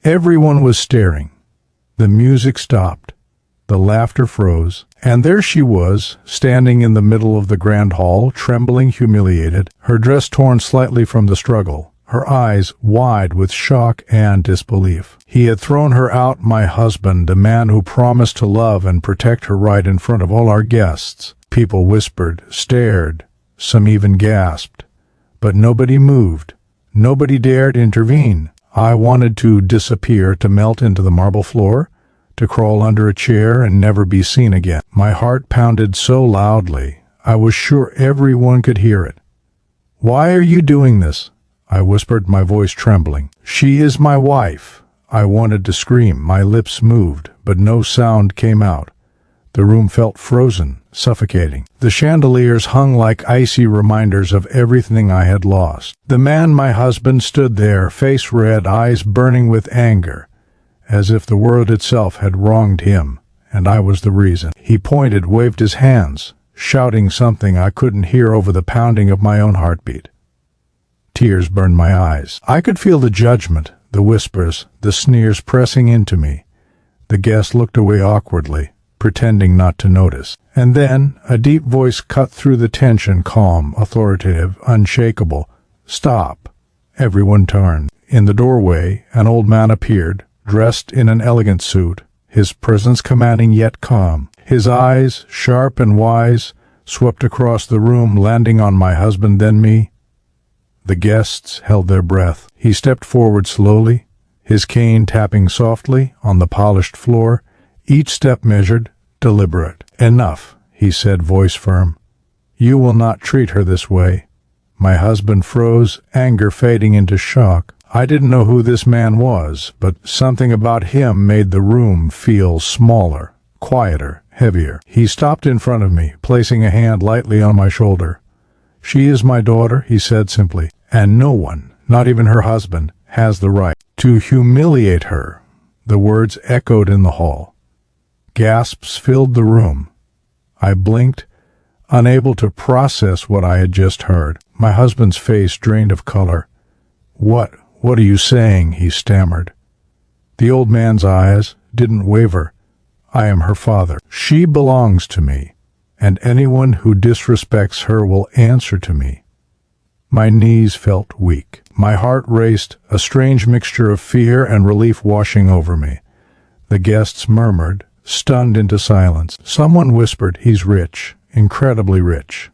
Everyone was staring. The music stopped. The laughter froze. And there she was, standing in the middle of the grand hall, trembling, humiliated, her dress torn slightly from the struggle, her eyes wide with shock and disbelief. He had thrown her out, my husband, the man who promised to love and protect her, right in front of all our guests. People whispered, stared, some even gasped. But nobody moved. Nobody dared intervene. I wanted to disappear, to melt into the marble floor, to crawl under a chair and never be seen again. My heart pounded so loudly, I was sure everyone could hear it. "Why are you doing this?" I whispered, my voice trembling. "She is my wife." I wanted to scream. My lips moved, but no sound came out. The room felt frozen, suffocating. The chandeliers hung like icy reminders of everything I had lost. The man, my husband, stood there, face red, eyes burning with anger, as if the world itself had wronged him, and I was the reason. He pointed, waved his hands, shouting something I couldn't hear over the pounding of my own heartbeat. Tears burned my eyes. I could feel the judgment, the whispers, the sneers pressing into me. The guest looked away awkwardly, pretending not to notice. And then a deep voice cut through the tension, calm, authoritative, unshakable. "Stop." Everyone turned. In the doorway, an old man appeared, dressed in an elegant suit, his presence commanding yet calm. His eyes, sharp and wise, swept across the room, landing on my husband, then me. The guests held their breath. He stepped forward slowly, his cane tapping softly on the polished floor, each step measured, deliberate. "Enough," he said, voice firm. "You will not treat her this way." My husband froze, anger fading into shock. I didn't know who this man was, but something about him made the room feel smaller, quieter, heavier. He stopped in front of me, placing a hand lightly on my shoulder. "She is my daughter," he said simply, "and no one, not even her husband, has the right to humiliate her." The words echoed in the hall. Gasps filled the room. I blinked, unable to process what I had just heard. My husband's face drained of color. What are you saying?" he stammered. The old man's eyes didn't waver. "I am her father. She belongs to me, and anyone who disrespects her will answer to me." My knees felt weak. My heart raced, a strange mixture of fear and relief washing over me. The guests murmured, stunned into silence. Someone whispered, "He's rich, incredibly rich."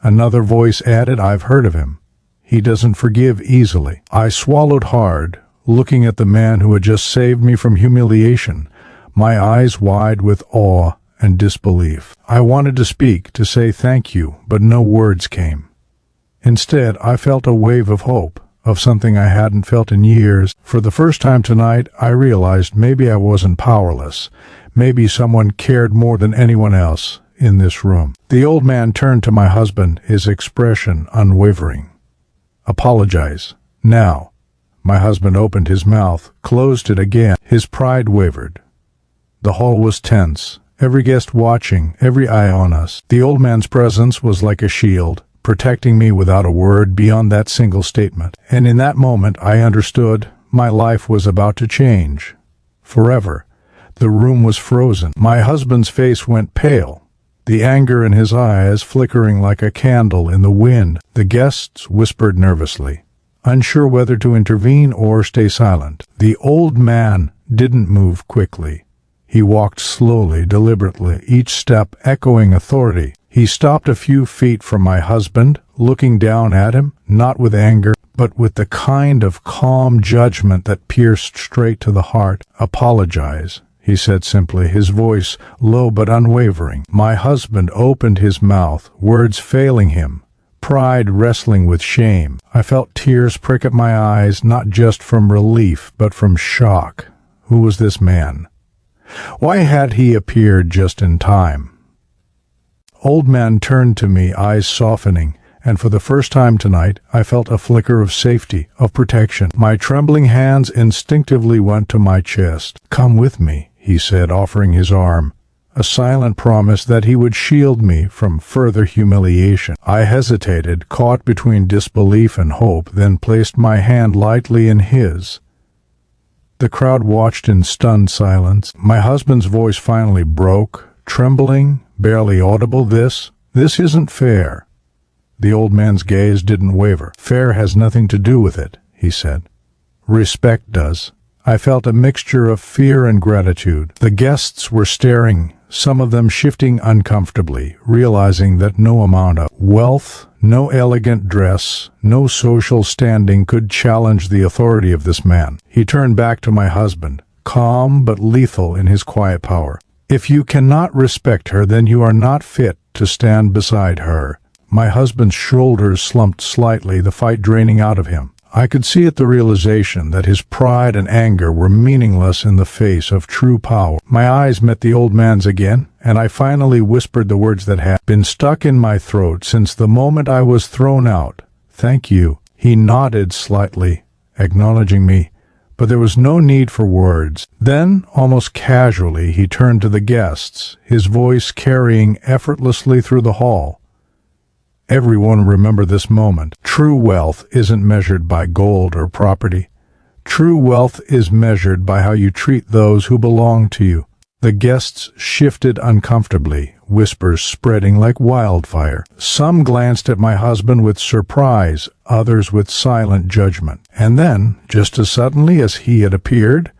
Another voice added, "I've heard of him. He doesn't forgive easily." I swallowed hard, looking at the man who had just saved me from humiliation, my eyes wide with awe and disbelief. I wanted to speak, to say thank you, but no words came. Instead, I felt a wave of hope, of something I hadn't felt in years. For the first time tonight, I realized maybe I wasn't powerless. Maybe someone cared more than anyone else in this room. The old man turned to my husband, his expression unwavering. "Apologize. Now." My husband opened his mouth, closed it again. His pride wavered. The hall was tense, every guest watching, every eye on us. The old man's presence was like a shield, protecting me without a word beyond that single statement. And in that moment I understood my life was about to change. Forever. The room was frozen. My husband's face went pale, the anger in his eyes flickering like a candle in the wind. The guests whispered nervously, unsure whether to intervene or stay silent. The old man didn't move quickly. He walked slowly, deliberately, each step echoing authority. He stopped a few feet from my husband, looking down at him, not with anger, but with the kind of calm judgment that pierced straight to the heart. "Apologize," he said simply, his voice low but unwavering. My husband opened his mouth, words failing him, pride wrestling with shame. I felt tears prick at my eyes, not just from relief, but from shock. Who was this man? Why had he appeared just in time? Old man turned to me, eyes softening, and for the first time tonight I felt a flicker of safety, of protection. My trembling hands instinctively went to my chest. "Come with me," he said, offering his arm, a silent promise that he would shield me from further humiliation. I hesitated, caught between disbelief and hope, then placed my hand lightly in his. The crowd watched in stunned silence. My husband's voice finally broke, trembling, barely audible. This isn't fair." The old man's gaze didn't waver. "Fair has nothing to do with it," he said. "Respect does." I felt a mixture of fear and gratitude. The guests were staring, some of them shifting uncomfortably, realizing that no amount of wealth, no elegant dress, no social standing could challenge the authority of this man. He turned back to my husband, calm but lethal in his quiet power. "If you cannot respect her, then you are not fit to stand beside her." My husband's shoulders slumped slightly, the fight draining out of him. I could see at the realization that his pride and anger were meaningless in the face of true power. My eyes met the old man's again, and I finally whispered the words that had been stuck in my throat since the moment I was thrown out. "Thank you." He nodded slightly, acknowledging me, but there was no need for words. Then, almost casually, he turned to the guests, his voice carrying effortlessly through the hall. "Everyone remember this moment. True wealth isn't measured by gold or property. True wealth is measured by how you treat those who belong to you." The guests shifted uncomfortably, whispers spreading like wildfire. Some glanced at my husband with surprise, others with silent judgment. And then, just as suddenly as he had appeared,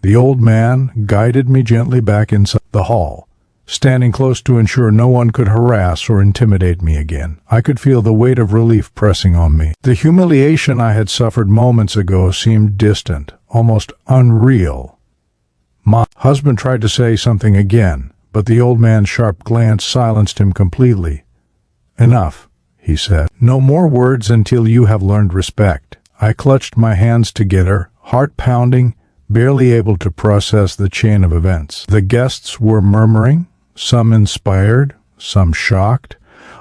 the old man guided me gently back inside the hall, standing close to ensure no one could harass or intimidate me again. I could feel the weight of relief pressing on me. The humiliation I had suffered moments ago seemed distant, almost unreal. My husband tried to say something again, but the old man's sharp glance silenced him completely. "Enough," he said. "No more words until you have learned respect." I clutched my hands together, heart pounding, barely able to process the chain of events. The guests were murmuring, some inspired, some shocked,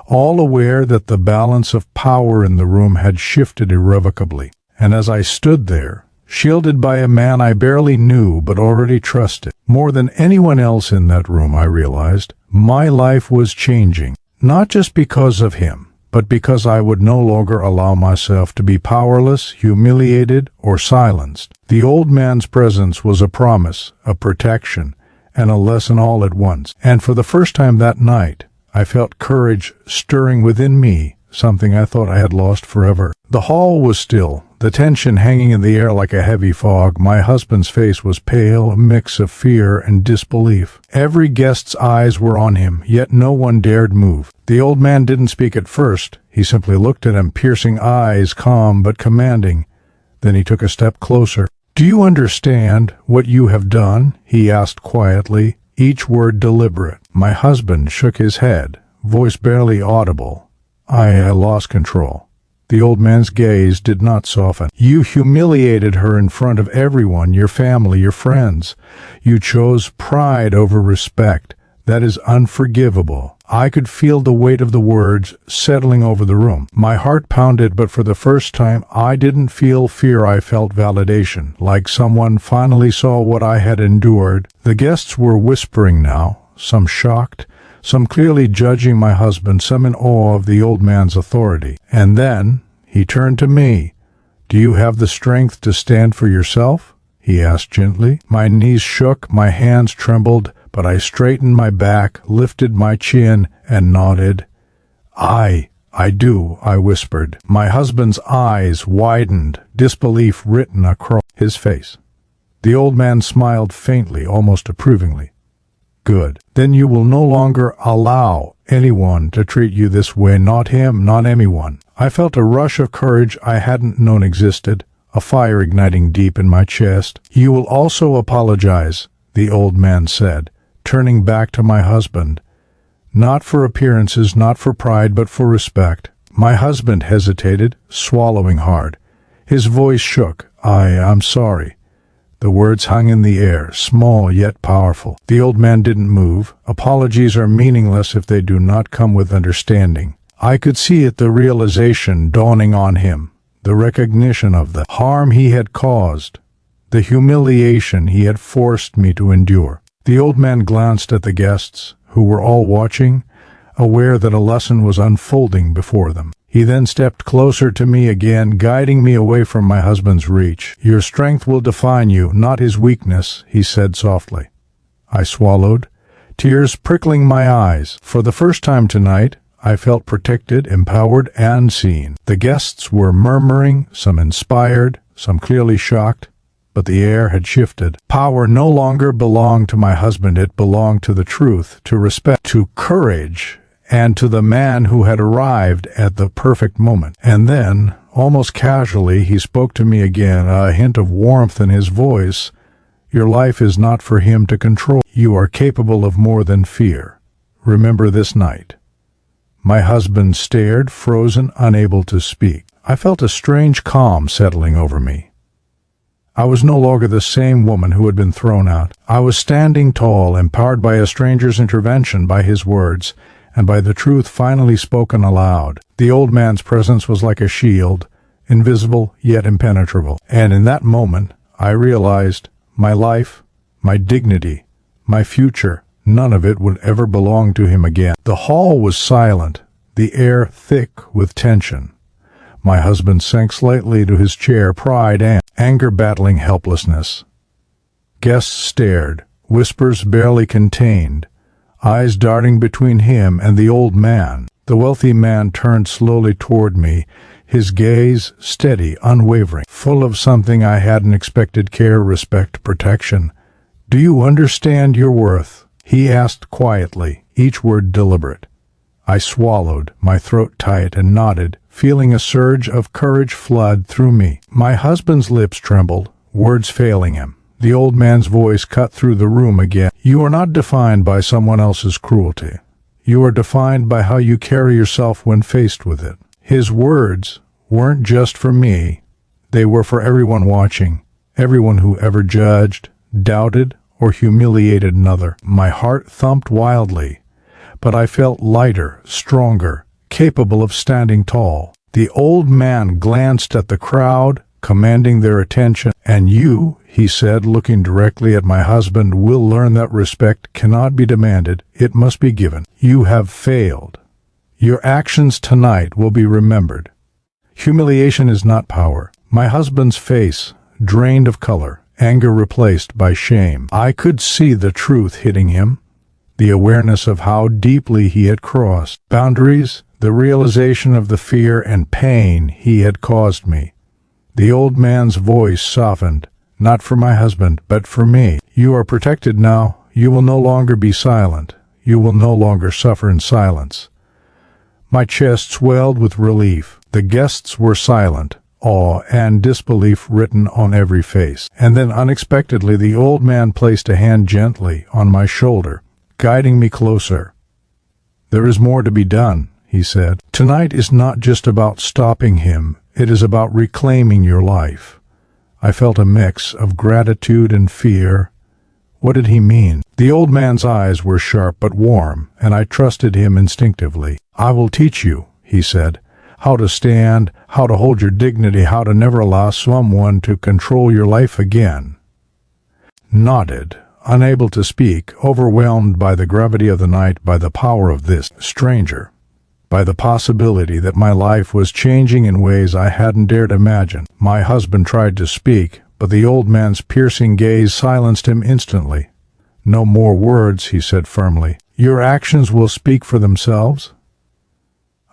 all aware that the balance of power in the room had shifted irrevocably. And as I stood there, shielded by a man I barely knew but already trusted, more than anyone else in that room, I realized, my life was changing, not just because of him, but because I would no longer allow myself to be powerless, humiliated, or silenced. The old man's presence was a promise, a protection, and a lesson all at once. And for the first time that night, I felt courage stirring within me, something I thought I had lost forever. The hall was still, the tension hanging in the air like a heavy fog. My husband's face was pale, a mix of fear and disbelief. Every guest's eyes were on him, yet no one dared move. The old man didn't speak at first. He simply looked at him, piercing eyes, calm but commanding. Then he took a step closer. "Do you understand what you have done?" he asked quietly, each word deliberate. My husband shook his head, voice barely audible. I lost control." The old man's gaze did not soften. "You humiliated her in front of everyone, your family, your friends. You chose pride over respect. That is unforgivable." I could feel the weight of the words settling over the room. My heart pounded, but for the first time I didn't feel fear, I felt validation, like someone finally saw what I had endured. The guests were whispering now, some shocked, some clearly judging my husband, some in awe of the old man's authority. And then he turned to me. "Do you have the strength to stand for yourself?" he asked gently. My knees shook, my hands trembled, but I straightened my back, lifted my chin, and nodded. I do," I whispered. My husband's eyes widened, disbelief written across his face. The old man smiled faintly, almost approvingly. "Good. Then you will no longer allow anyone to treat you this way, not him, not anyone." I felt a rush of courage I hadn't known existed, a fire igniting deep in my chest. "You will also apologize," the old man said, turning back to my husband. "Not for appearances, not for pride, but for respect." My husband hesitated, swallowing hard. His voice shook. I'm sorry." The words hung in the air, small yet powerful. The old man didn't move. Apologies are meaningless if they do not come with understanding. I could see it, the realization dawning on him, the recognition of the harm he had caused, the humiliation he had forced me to endure. The old man glanced at the guests, who were all watching, aware that a lesson was unfolding before them. He then stepped closer to me again, guiding me away from my husband's reach. "Your strength will define you, not his weakness," he said softly. I swallowed, tears prickling my eyes. For the first time tonight, I felt protected, empowered, and seen. The guests were murmuring, some inspired, some clearly shocked, but the air had shifted. Power no longer belonged to my husband. It belonged to the truth, to respect, to courage, and to the man who had arrived at the perfect moment. And then, almost casually, he spoke to me again, a hint of warmth in his voice. "Your life is not for him to control. You are capable of more than fear. Remember this night." My husband stared, frozen, unable to speak. I felt a strange calm settling over me. I was no longer the same woman who had been thrown out. I was standing tall, empowered by a stranger's intervention, by his words, and by the truth finally spoken aloud. The old man's presence was like a shield, invisible yet impenetrable. And in that moment, I realized my life, my dignity, my future, none of it would ever belong to him again. The hall was silent, the air thick with tension. My husband sank slightly to his chair, pride and anger battling helplessness. Guests stared, whispers barely contained, eyes darting between him and the old man. The wealthy man turned slowly toward me, his gaze steady, unwavering, full of something I hadn't expected: care, respect, protection. "Do you understand your worth?" he asked quietly, each word deliberate. I swallowed, my throat tight, and nodded, feeling a surge of courage flood through me. My husband's lips trembled, words failing him. The old man's voice cut through the room again. "You are not defined by someone else's cruelty. You are defined by how you carry yourself when faced with it." His words weren't just for me. They were for everyone watching, everyone who ever judged, doubted, or humiliated another. My heart thumped wildly, but I felt lighter, stronger, capable of standing tall. The old man glanced at the crowd, commanding their attention. "And you," he said, looking directly at my husband, "will learn that respect cannot be demanded, it must be given. You have failed. Your actions tonight will be remembered. Humiliation is not power." My husband's face drained of color, anger replaced by shame. I could see the truth hitting him, the awareness of how deeply he had crossed boundaries, the realization of the fear and pain he had caused me. The old man's voice softened, not for my husband, but for me. "You are protected now. You will no longer be silent. You will no longer suffer in silence." My chest swelled with relief. The guests were silent, awe and disbelief written on every face. And then unexpectedly the old man placed a hand gently on my shoulder, guiding me closer. "There is more to be done," he said. "Tonight is not just about stopping him. It is about reclaiming your life." I felt a mix of gratitude and fear. What did he mean? The old man's eyes were sharp but warm, and I trusted him instinctively. "I will teach you," he said, "how to stand, how to hold your dignity, how to never allow someone to control your life again." Nodded, unable to speak, overwhelmed by the gravity of the night, by the power of this stranger, by the possibility that my life was changing in ways I hadn't dared imagine. My husband tried to speak, but the old man's piercing gaze silenced him instantly. "No more words," he said firmly. "Your actions will speak for themselves."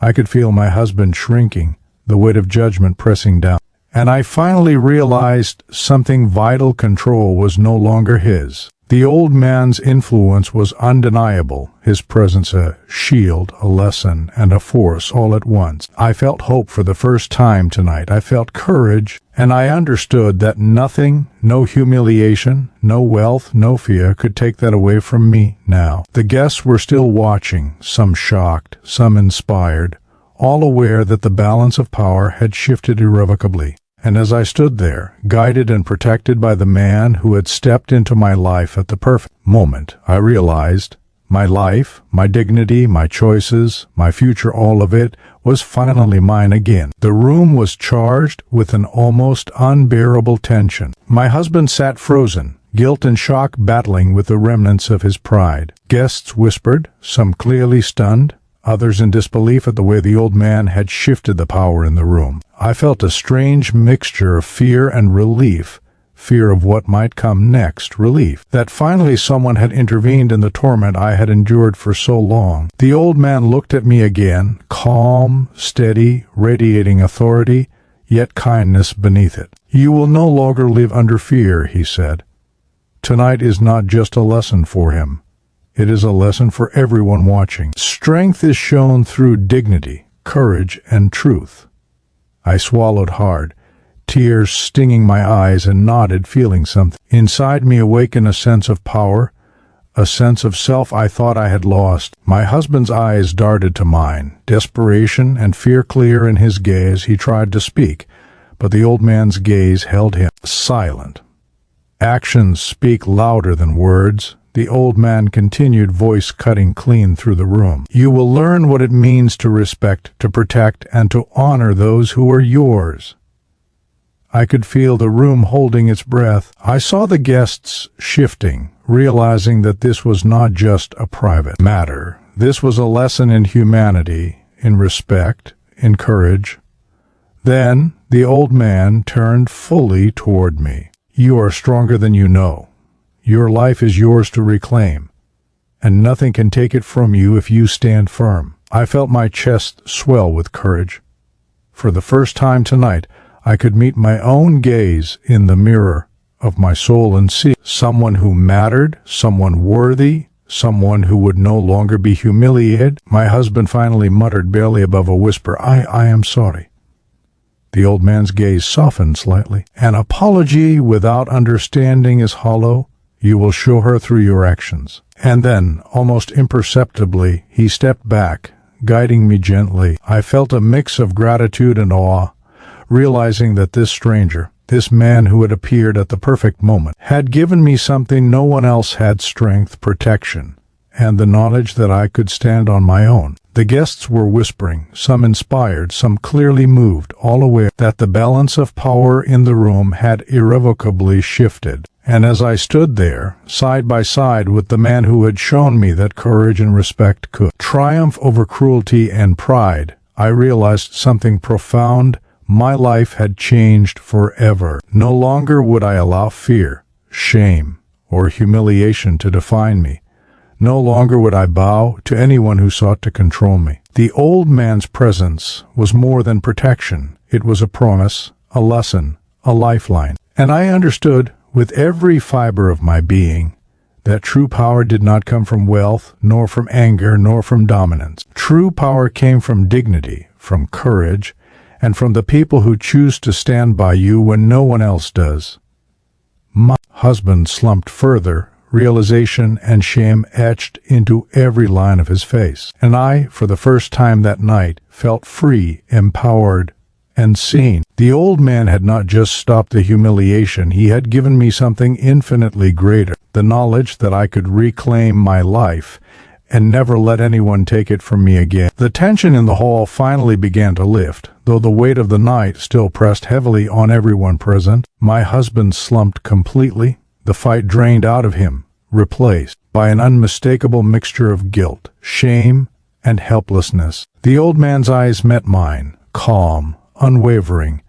I could feel my husband shrinking, the weight of judgment pressing down. And I finally realized something vital: control was no longer his. The old man's influence was undeniable, his presence a shield, a lesson, and a force all at once. I felt hope for the first time tonight. I felt courage, and I understood that nothing, no humiliation, no wealth, no fear could take that away from me now. The guests were still watching, some shocked, some inspired, all aware that the balance of power had shifted irrevocably. And as I stood there, guided and protected by the man who had stepped into my life at the perfect moment, I realized my life, my dignity, my choices, my future, all of it was finally mine again. The room was charged with an almost unbearable tension. My husband sat frozen, guilt and shock battling with the remnants of his pride. Guests whispered, some clearly stunned, others in disbelief at the way the old man had shifted the power in the room. I felt a strange mixture of fear and relief. Fear of what might come next, relief that finally someone had intervened in the torment I had endured for so long. The old man looked at me again, calm, steady, radiating authority, yet kindness beneath it. "You will no longer live under fear," he said. Tonight is not just a lesson for him. It is a lesson for everyone watching. Strength is shown through dignity, courage, and truth. I swallowed hard, tears stinging my eyes, and nodded, feeling something. Inside me awakened a sense of power, a sense of self I thought I had lost. My husband's eyes darted to mine, desperation and fear clear in his gaze. He tried to speak, but the old man's gaze held him silent. Actions speak louder than words. The old man continued, voice cutting clean through the room. "You will learn what it means to respect, to protect, and to honor those who are yours." I could feel the room holding its breath. I saw the guests shifting, realizing that this was not just a private matter. This was a lesson in humanity, in respect, in courage. Then the old man turned fully toward me. "You are stronger than you know. Your life is yours to reclaim, and nothing can take it from you if you stand firm." I felt my chest swell with courage. For the first time tonight, I could meet my own gaze in the mirror of my soul and see someone who mattered, someone worthy, someone who would no longer be humiliated. My husband finally muttered, barely above a whisper, I am sorry." The old man's gaze softened slightly. "An apology without understanding is hollow. You will show her through your actions." And then, almost imperceptibly, he stepped back, guiding me gently. I felt a mix of gratitude and awe, realizing that this stranger, this man who had appeared at the perfect moment, had given me something no one else had: strength, protection, and the knowledge that I could stand on my own. The guests were whispering, some inspired, some clearly moved, all aware that the balance of power in the room had irrevocably shifted. And as I stood there, side by side with the man who had shown me that courage and respect could triumph over cruelty and pride, I realized something profound. My life had changed forever. No longer would I allow fear, shame, or humiliation to define me. No longer would I bow to anyone who sought to control me. The old man's presence was more than protection. It was a promise, a lesson, a lifeline. And I understood with every fiber of my being that true power did not come from wealth, nor from anger, nor from dominance. True power came from dignity, from courage, and from the people who choose to stand by you when no one else does. My husband slumped further, realization and shame etched into every line of his face. And I, for the first time that night, felt free, empowered, and seen. The old man had not just stopped the humiliation, he had given me something infinitely greater, the knowledge that I could reclaim my life and never let anyone take it from me again. The tension in the hall finally began to lift, though the weight of the night still pressed heavily on everyone present. My husband slumped completely, the fight drained out of him, replaced by an unmistakable mixture of guilt, shame, and helplessness. The old man's eyes met mine, calm, unwavering,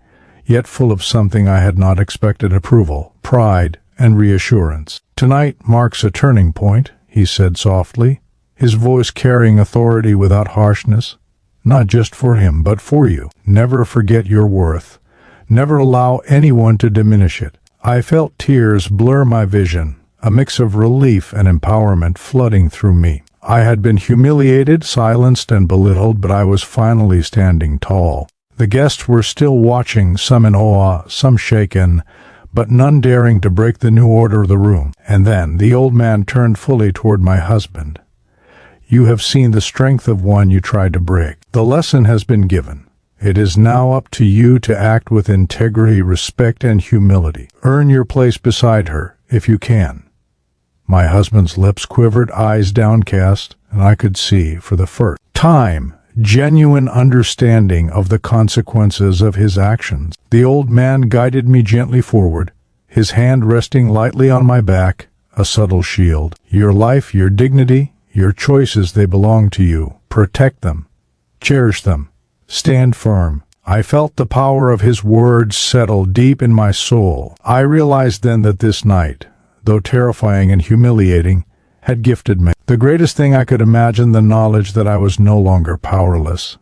yet full of something I had not expected: approval, pride, and reassurance. "Tonight marks a turning point," he said softly, his voice carrying authority without harshness. "Not just for him, but for you. Never forget your worth. Never allow anyone to diminish it." I felt tears blur my vision, a mix of relief and empowerment flooding through me. I had been humiliated, silenced, and belittled, but I was finally standing tall. The guests were still watching, some in awe, some shaken, but none daring to break the new order of the room. And then the old man turned fully toward my husband. "You have seen the strength of one you tried to break. The lesson has been given. It is now up to you to act with integrity, respect, and humility. Earn your place beside her, if you can." My husband's lips quivered, eyes downcast, and I could see, for the first time, genuine understanding of the consequences of his actions. The old man guided me gently forward, his hand resting lightly on my back, a subtle shield. "Your life, your dignity, Your choices, they belong to you. Protect them. Cherish them. Stand firm. I felt the power of his words settle deep in my soul. I realized then that this night, though terrifying and humiliating, had gifted me the greatest thing I could imagine, the knowledge that I was no longer powerless.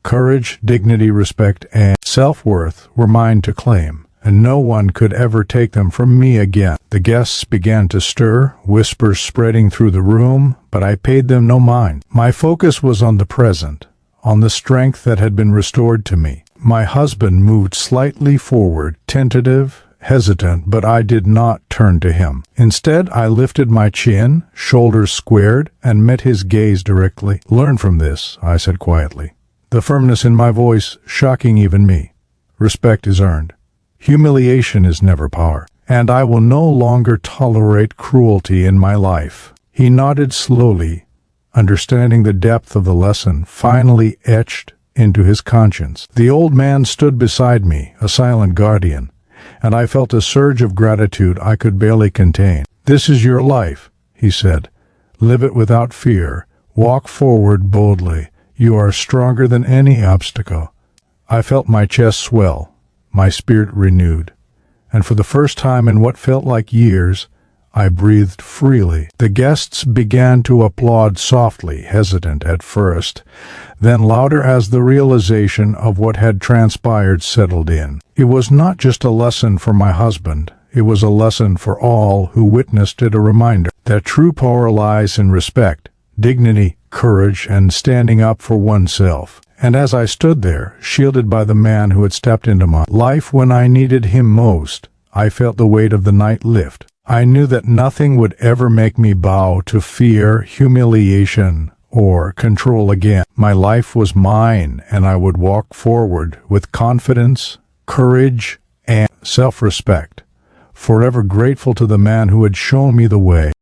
Courage, dignity, respect, and self-worth were mine to claim, and no one could ever take them from me again. The guests began to stir, whispers spreading through the room, but I paid them no mind. My focus was on the present, on the strength that had been restored to me. My husband moved slightly forward, tentative, hesitant, but I did not turn to him. Instead, I lifted my chin, shoulders squared, and met his gaze directly. "Learn from this," I said quietly, the firmness in my voice shocking even me. "Respect is earned. Humiliation is never power, and I will no longer tolerate cruelty in my life." He nodded slowly, understanding the depth of the lesson finally etched into his conscience. The old man stood beside me, a silent guardian, and I felt a surge of gratitude I could barely contain. "This is your life," he said. "Live it without fear. Walk forward boldly. You are stronger than any obstacle." I felt my chest swell, my spirit renewed, and for the first time in what felt like years, I breathed freely. The guests began to applaud softly, hesitant at first, then louder as the realization of what had transpired settled in. It was not just a lesson for my husband, it was a lesson for all who witnessed it, a reminder that true power lies in respect, dignity, courage, and standing up for oneself. And as I stood there, shielded by the man who had stepped into my life when I needed him most, I felt the weight of the night lift. I knew that nothing would ever make me bow to fear, humiliation, or control again. My life was mine, and I would walk forward with confidence, courage, and self-respect, forever grateful to the man who had shown me the way.